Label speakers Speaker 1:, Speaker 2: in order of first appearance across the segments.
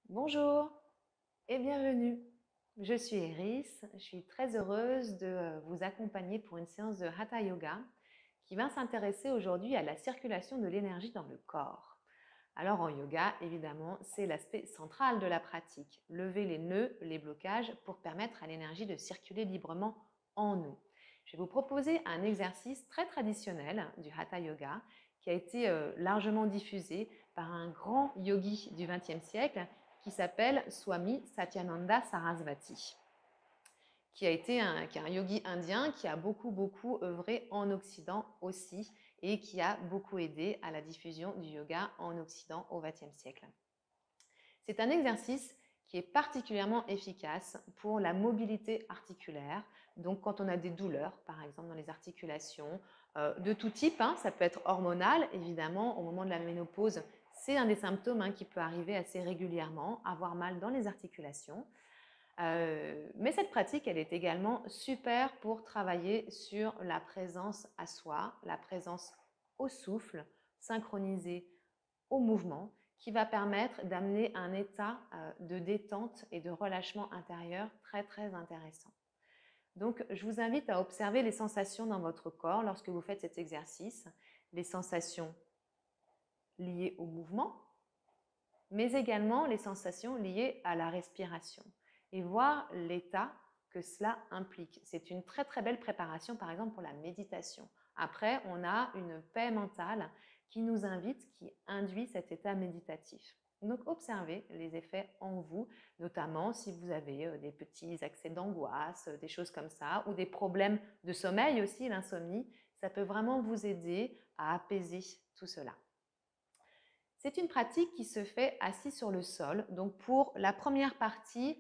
Speaker 1: Bonjour et bienvenue. Je suis Iris, je suis très heureuse de vous accompagner pour une séance de Hatha Yoga qui va s'intéresser aujourd'hui à la circulation de l'énergie dans le corps. Alors en yoga, évidemment, c'est l'aspect central de la pratique, lever les nœuds, les blocages pour permettre à l'énergie de circuler librement en nous. Je vais vous proposer un exercice très traditionnel du Hatha Yoga qui a été largement diffusé par un grand yogi du XXe siècle qui s'appelle Swami Satyananda Sarasvati, qui est un yogi indien qui a beaucoup œuvré en Occident aussi et qui a beaucoup aidé à la diffusion du yoga en Occident au XXe siècle. C'est un exercice qui est particulièrement efficace pour la mobilité articulaire. Donc quand on a des douleurs, par exemple dans les articulations, de tout type, ça peut être hormonal, évidemment, au moment de la ménopause, c'est un des symptômes qui peut arriver assez régulièrement, avoir mal dans les articulations. Mais cette pratique, elle est également super pour travailler sur la présence à soi, la présence au souffle, synchronisée au mouvement, qui va permettre d'amener un état de détente et de relâchement intérieur très intéressant. Donc, je vous invite à observer les sensations dans votre corps lorsque vous faites cet exercice, les sensations liées au mouvement, mais également les sensations liées à la respiration et voir l'état que cela implique. C'est une très belle préparation, par exemple, pour la méditation. Après, on a une paix mentale qui nous invite, qui induit cet état méditatif. Donc, observez les effets en vous, notamment si vous avez des petits accès d'angoisse, des choses comme ça, ou des problèmes de sommeil aussi, l'insomnie. Ça peut vraiment vous aider à apaiser tout cela. C'est une pratique qui se fait assis sur le sol. Donc pour la première partie,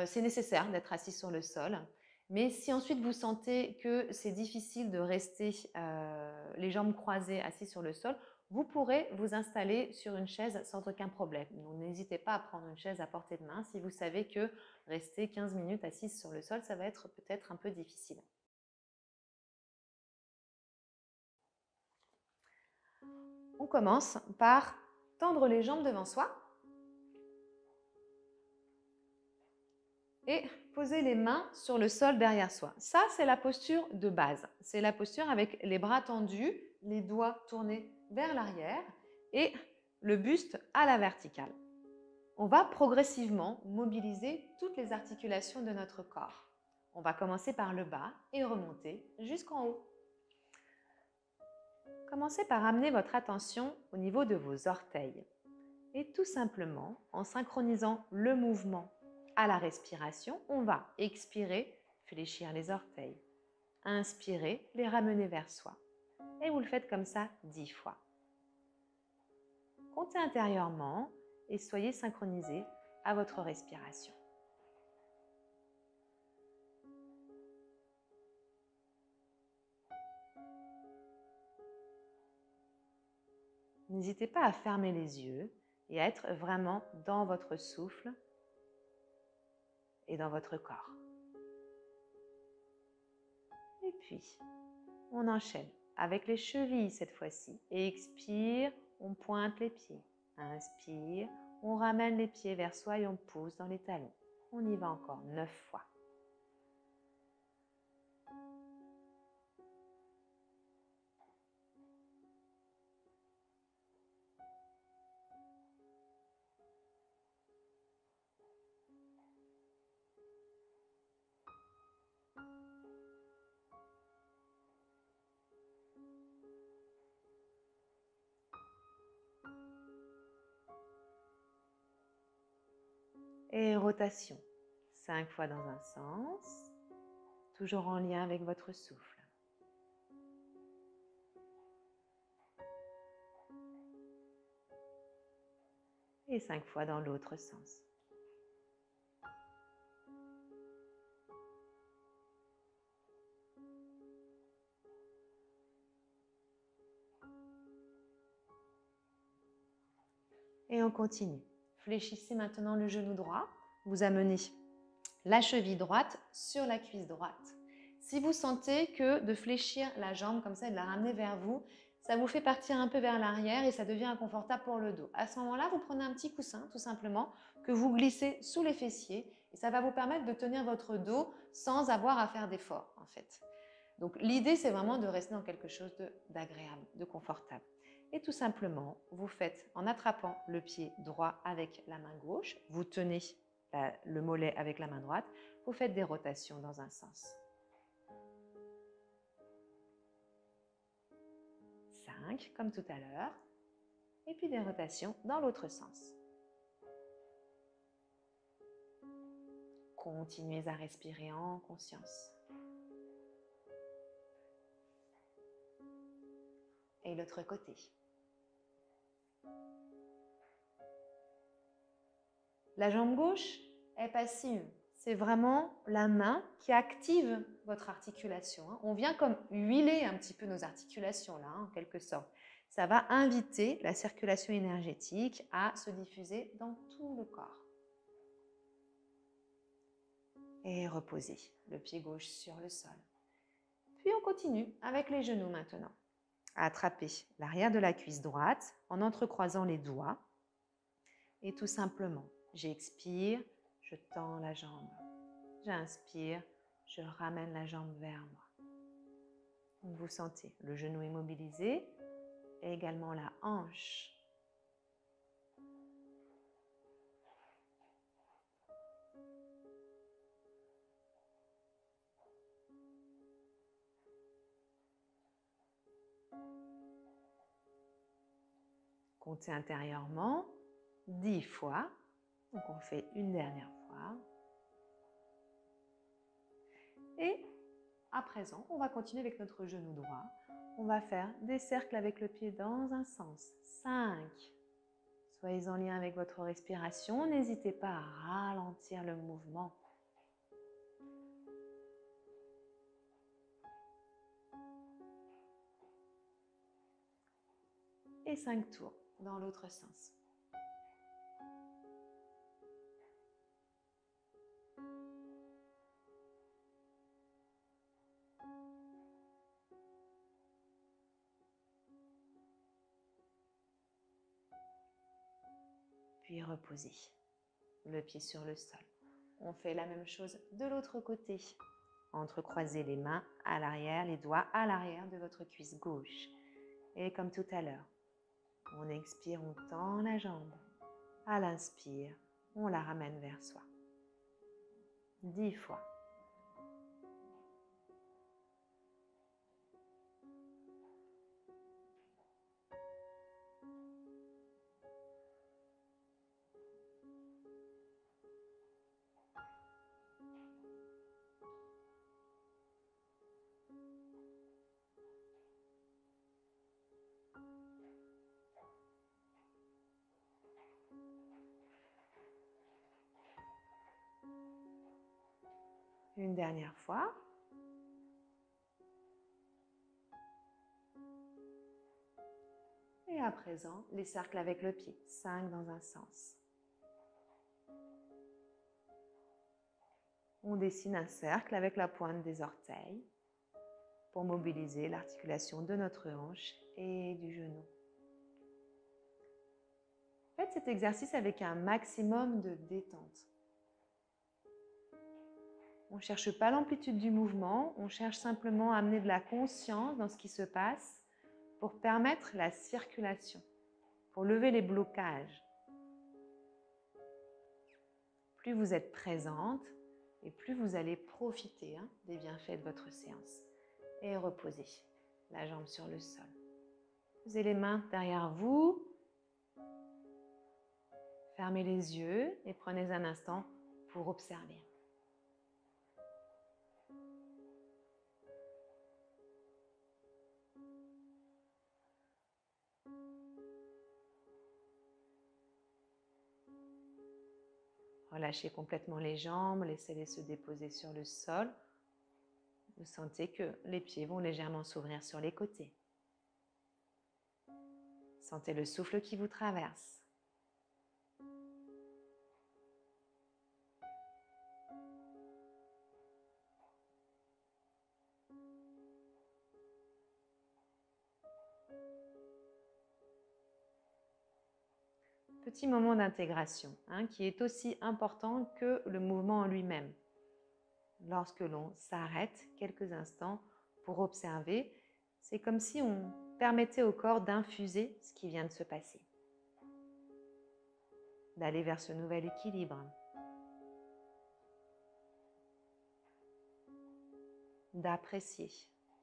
Speaker 1: c'est nécessaire d'être assis sur le sol. Mais si ensuite vous sentez que c'est difficile de rester les jambes croisées assis sur le sol, vous pourrez vous installer sur une chaise sans aucun problème. Donc n'hésitez pas à prendre une chaise à portée de main si vous savez que rester 15 minutes assise sur le sol, ça va être peut-être un peu difficile. On commence par tendre les jambes devant soi et poser les mains sur le sol derrière soi. Ça, c'est la posture de base. C'est la posture avec les bras tendus, les doigts tournés vers l'arrière et le buste à la verticale. On va progressivement mobiliser toutes les articulations de notre corps. On va commencer par le bas et remonter jusqu'en haut. Commencez par amener votre attention au niveau de vos orteils et tout simplement, en synchronisant le mouvement à la respiration, on va expirer, fléchir les orteils, inspirer, les ramener vers soi. Et vous le faites comme ça 10 fois. Comptez intérieurement et soyez synchronisés à votre respiration. N'hésitez pas à fermer les yeux et à être vraiment dans votre souffle et dans votre corps. Et puis, on enchaîne avec les chevilles cette fois-ci. Et expire, on pointe les pieds. Inspire, on ramène les pieds vers soi et on pousse dans les talons. On y va encore 9 fois. Et rotation. 5 fois dans un sens, toujours en lien avec votre souffle. Et 5 fois dans l'autre sens. Et on continue. Fléchissez maintenant le genou droit. Vous amenez la cheville droite sur la cuisse droite. Si vous sentez que de fléchir la jambe comme ça et de la ramener vers vous, ça vous fait partir un peu vers l'arrière et ça devient inconfortable pour le dos. À ce moment-là, vous prenez un petit coussin, tout simplement, que vous glissez sous les fessiers et ça va vous permettre de tenir votre dos sans avoir à faire d'effort, en fait. Donc, l'idée, c'est vraiment de rester dans quelque chose d'agréable, de confortable. Et tout simplement, vous faites en attrapant le pied droit avec la main gauche, vous tenez le mollet avec la main droite, vous faites des rotations dans un sens. 5, comme tout à l'heure, et puis des rotations dans l'autre sens. Continuez à respirer en conscience. Et l'autre côté. La jambe gauche est passive. C'est vraiment la main qui active votre articulation. On vient comme huiler un petit peu nos articulations là, en quelque sorte. Ça va inviter la circulation énergétique à se diffuser dans tout le corps. Et reposez le pied gauche sur le sol. Puis on continue avec les genoux maintenant. Attrapez l'arrière de la cuisse droite en entrecroisant les doigts. Et tout simplement, j'expire, je tends la jambe. J'inspire, je ramène la jambe vers moi. Donc vous sentez le genou immobilisé et également la hanche. Comptez intérieurement 10 fois. Donc on fait une dernière fois. Et à présent, on va continuer avec notre genou droit. On va faire des cercles avec le pied dans un sens. 5. Soyez en lien avec votre respiration. N'hésitez pas à ralentir le mouvement. Et 5 tours dans l'autre sens. Puis reposez le pied sur le sol. On fait la même chose de l'autre côté. Entrecroisez les mains à l'arrière, les doigts à l'arrière de votre cuisse gauche. Et comme tout à l'heure, on expire, on tend la jambe. À l'inspire, on la ramène vers soi. 10 fois. Une dernière fois. Et à présent, les cercles avec le pied. 5 dans un sens. On dessine un cercle avec la pointe des orteils pour mobiliser l'articulation de notre hanche et du genou. Faites cet exercice avec un maximum de détente. On ne cherche pas l'amplitude du mouvement, on cherche simplement à amener de la conscience dans ce qui se passe pour permettre la circulation, pour lever les blocages. Plus vous êtes présente et plus vous allez profiter des bienfaits de votre séance. Et reposez la jambe sur le sol. Posez les mains derrière vous. Fermez les yeux et prenez un instant pour observer. Relâchez complètement les jambes, laissez-les se déposer sur le sol. Vous sentez que les pieds vont légèrement s'ouvrir sur les côtés. Sentez le souffle qui vous traverse. Petit moment d'intégration qui est aussi important que le mouvement en lui-même. Lorsque l'on s'arrête quelques instants pour observer, c'est comme si on permettait au corps d'infuser ce qui vient de se passer, d'aller vers ce nouvel équilibre, d'apprécier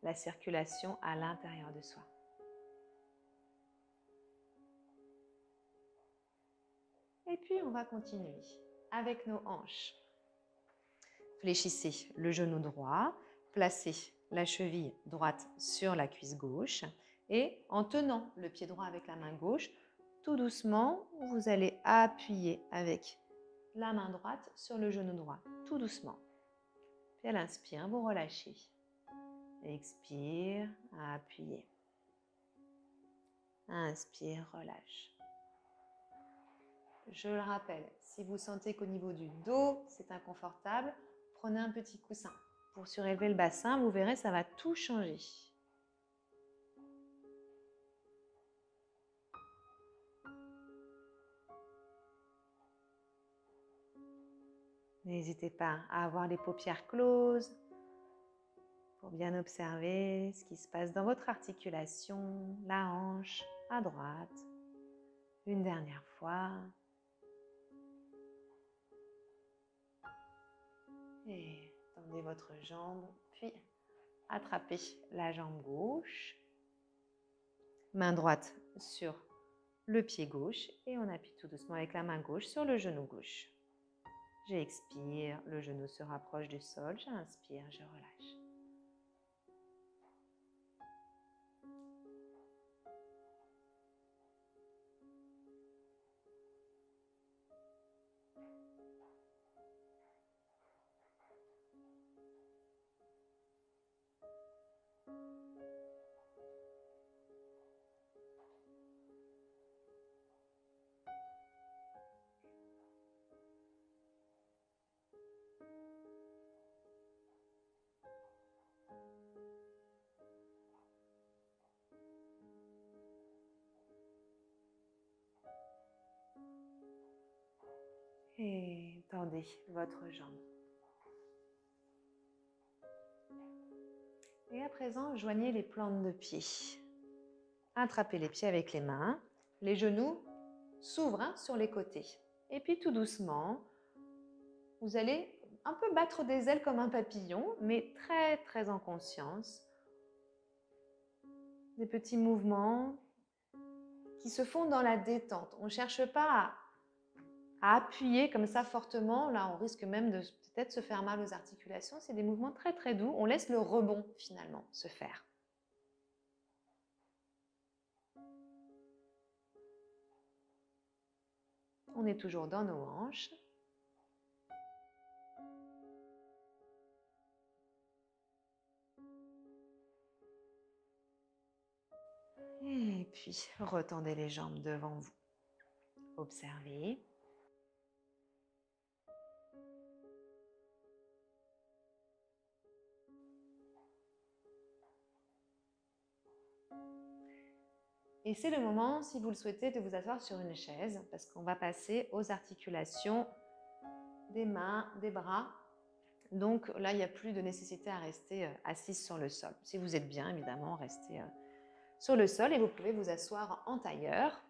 Speaker 1: la circulation à l'intérieur de soi. Et puis on va continuer avec nos hanches. Fléchissez le genou droit, placez la cheville droite sur la cuisse gauche et en tenant le pied droit avec la main gauche, tout doucement, vous allez appuyer avec la main droite sur le genou droit, tout doucement. Puis à l'inspire, vous relâchez. Expire, appuyez. Inspire, relâche. Je le rappelle, si vous sentez qu'au niveau du dos, c'est inconfortable, prenez un petit coussin pour surélever le bassin. Vous verrez, ça va tout changer. N'hésitez pas à avoir les paupières closes pour bien observer ce qui se passe dans votre articulation, la hanche à droite. Une dernière fois. Et tendez votre jambe, puis attrapez la jambe gauche. Main droite sur le pied gauche et on appuie tout doucement avec la main gauche sur le genou gauche. J'expire, le genou se rapproche du sol, j'inspire, je relâche. Et tendez votre jambe. Et à présent, joignez les plantes de pied. Attrapez les pieds avec les mains. Les genoux s'ouvrent sur les côtés. Et puis tout doucement, vous allez un peu battre des ailes comme un papillon, mais très très en conscience. Des petits mouvements qui se font dans la détente. On ne cherche pas à appuyer comme ça fortement. Là, on risque même de peut-être se faire mal aux articulations. C'est des mouvements très très doux. On laisse le rebond finalement se faire. On est toujours dans nos hanches. Et puis, retendez les jambes devant vous. Observez. Et c'est le moment, si vous le souhaitez, de vous asseoir sur une chaise parce qu'on va passer aux articulations des mains, des bras. Donc là, il n'y a plus de nécessité à rester assise sur le sol. Si vous êtes bien, évidemment, restez sur le sol et vous pouvez vous asseoir en tailleur.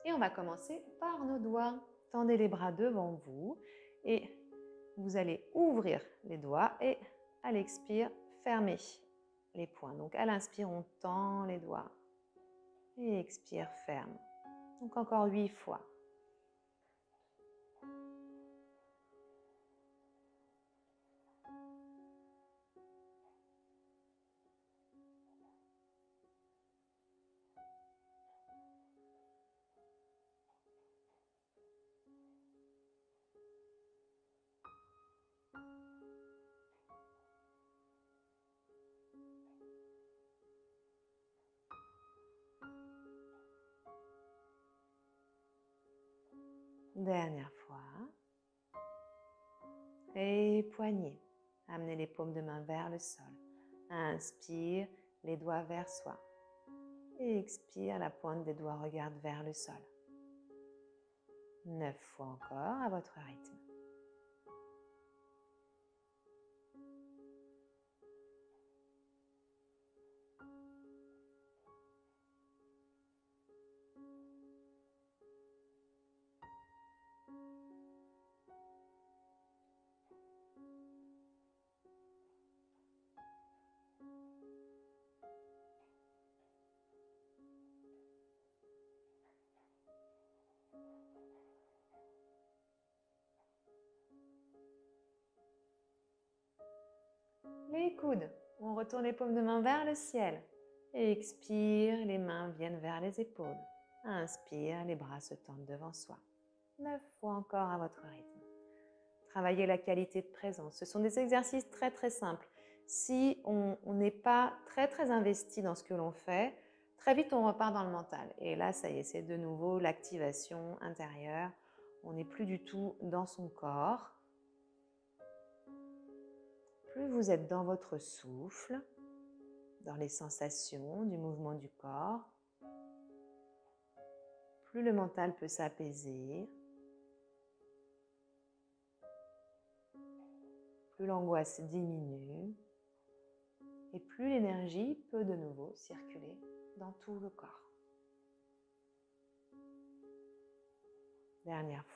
Speaker 1: Et on va commencer par nos doigts. Tendez les bras devant vous et vous allez ouvrir les doigts et à l'expire, fermez les poings. Donc à l'inspire, on tend les doigts et expire, ferme. Donc encore 8 fois. Dernière fois. Et poignets. Amenez les paumes de main vers le sol. Inspire, les doigts vers soi. Et expire, la pointe des doigts regarde vers le sol. 9 fois encore à votre rythme. Les coudes, on retourne les paumes de main vers le ciel. Expire, les mains viennent vers les épaules. Inspire, les bras se tendent devant soi. 9 fois encore à votre rythme. Travaillez la qualité de présence. Ce sont des exercices très très simples. Si on n'est pas très investi dans ce que l'on fait, très vite on repart dans le mental. Et là, ça y est, c'est de nouveau l'activation intérieure. On n'est plus du tout dans son corps. Plus vous êtes dans votre souffle, dans les sensations du mouvement du corps, plus le mental peut s'apaiser, plus l'angoisse diminue et plus l'énergie peut de nouveau circuler dans tout le corps. Dernière fois.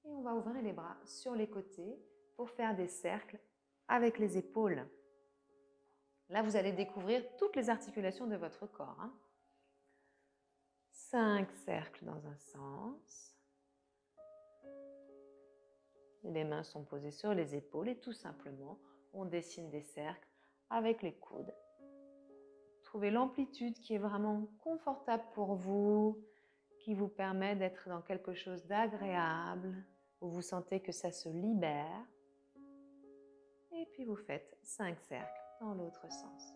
Speaker 1: Et on va ouvrir les bras sur les côtés pour faire des cercles avec les épaules. Là, vous allez découvrir toutes les articulations de votre corps. 5 cercles dans un sens. Les mains sont posées sur les épaules et tout simplement, on dessine des cercles avec les coudes. Trouvez l'amplitude qui est vraiment confortable pour vous, qui vous permet d'être dans quelque chose d'agréable, où vous sentez que ça se libère. Et puis vous faites 5 cercles dans l'autre sens.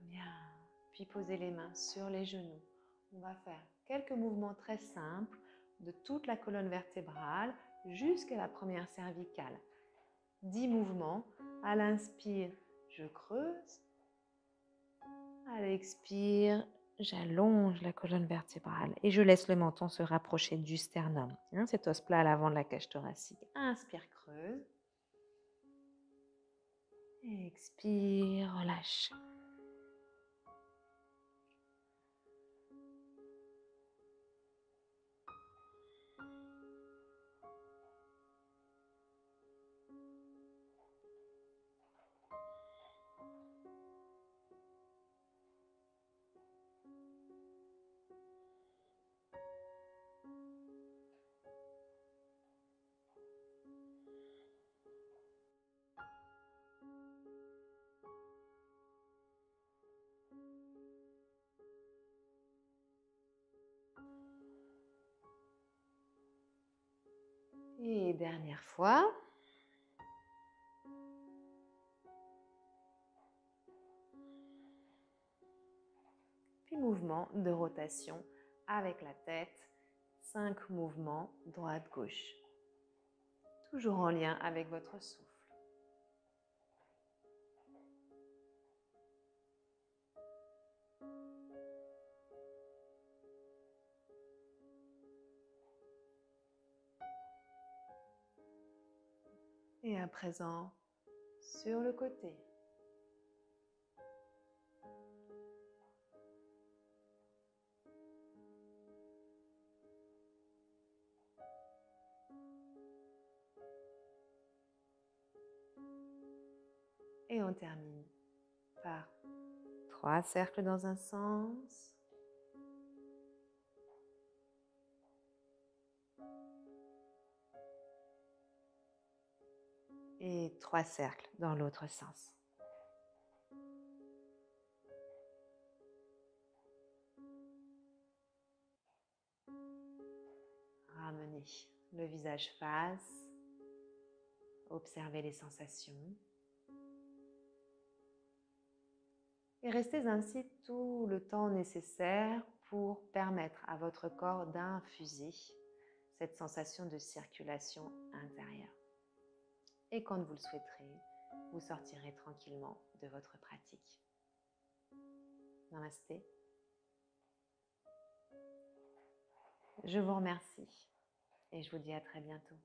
Speaker 1: Bien. Puis posez les mains sur les genoux. On va faire quelques mouvements très simples de toute la colonne vertébrale jusqu'à la première cervicale. 10 mouvements. À l'inspire, je creuse. À l'expire, j'allonge la colonne vertébrale et je laisse le menton se rapprocher du sternum. Cet os plat à l'avant de la cage thoracique. Inspire, creuse. Expire, relâche. Et dernière fois. Puis mouvement de rotation avec la tête. 5 mouvements droite-gauche. Toujours en lien avec votre souffle. Et à présent, sur le côté. Et on termine par 3 cercles dans un sens. Et 3 cercles dans l'autre sens. le visage face, observez les sensations et restez ainsi tout le temps nécessaire pour permettre à votre corps d'infuser cette sensation de circulation intérieure. Et quand vous le souhaiterez, vous sortirez tranquillement de votre pratique. Namasté. Je vous remercie et je vous dis à très bientôt.